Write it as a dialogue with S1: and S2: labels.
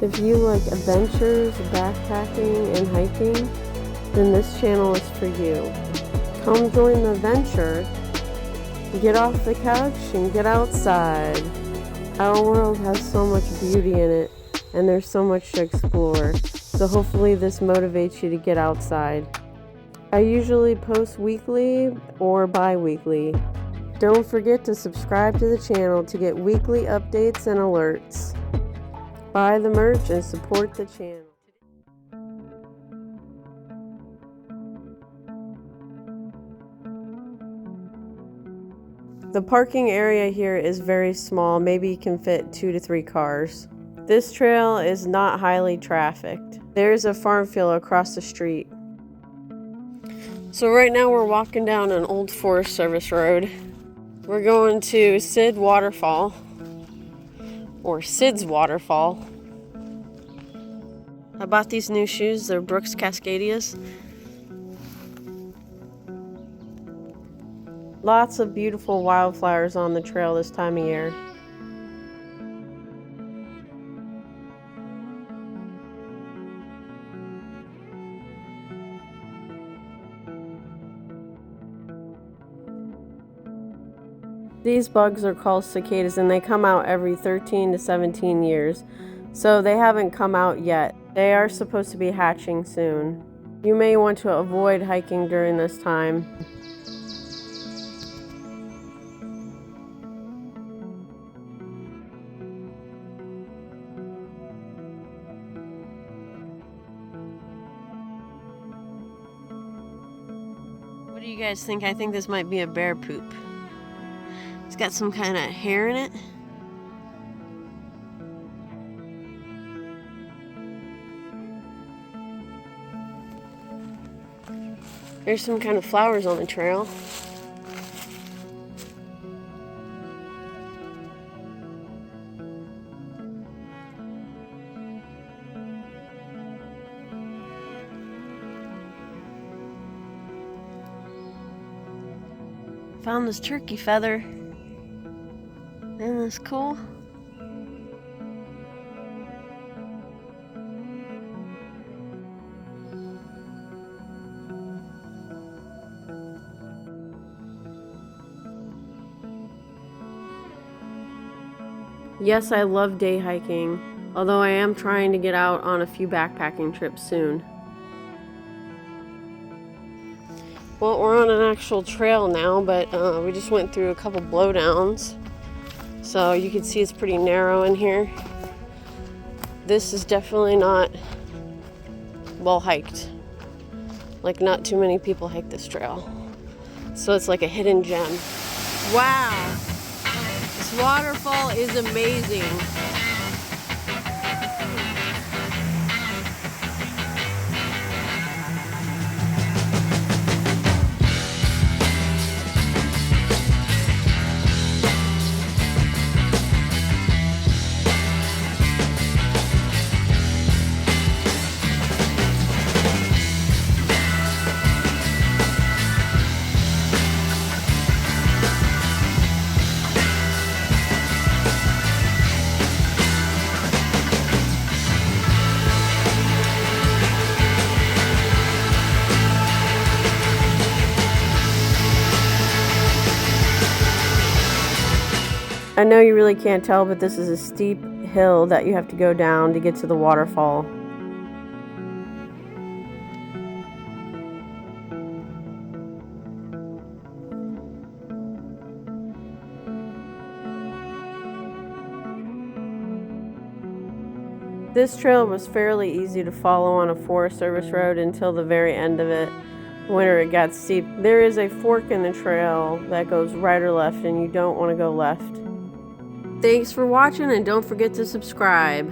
S1: If you like adventures, backpacking, and hiking, then this channel is for you. Come join the adventure. Get off the couch and get outside. Our world has so much beauty in it, and there's so much to explore. So hopefully this motivates you to get outside. I usually post weekly or bi-weekly. Don't forget to subscribe to the channel to get weekly updates and alerts. Buy the merch and support the channel. The parking area here is very small, maybe you can fit 2 to 3 cars. This trail is not highly trafficked. There's a farm field across the street. So right now we're walking down an old Forest Service road. We're going to Sid Waterfall, or Sid's Waterfall. I bought these new shoes, they're Brooks Cascadias. Lots of beautiful wildflowers on the trail this time of year. These bugs are called cicadas and they come out every 13 to 17 years. So they haven't come out yet. They are supposed to be hatching soon. You may want to avoid hiking during this time. What do you guys think? I think this might be a bear poop. It's got some kind of hair in it. There's some kind of flowers on the trail. Found this turkey feather. Isn't this cool? Yes, I love day hiking, although I am trying to get out on a few backpacking trips soon. Well, we're on an actual trail now, but we just went through a couple blowdowns. So you can see it's pretty narrow in here. This is definitely not well hiked. Like, not too many people hike this trail. So it's like a hidden gem. Wow! This waterfall is amazing. I know you really can't tell, but this is a steep hill that you have to go down to get to the waterfall. This trail was fairly easy to follow on a Forest Service road until the very end of it, whenever it got steep. There is a fork in the trail that goes right or left, and you don't want to go left. Thanks for watching, and don't forget to subscribe.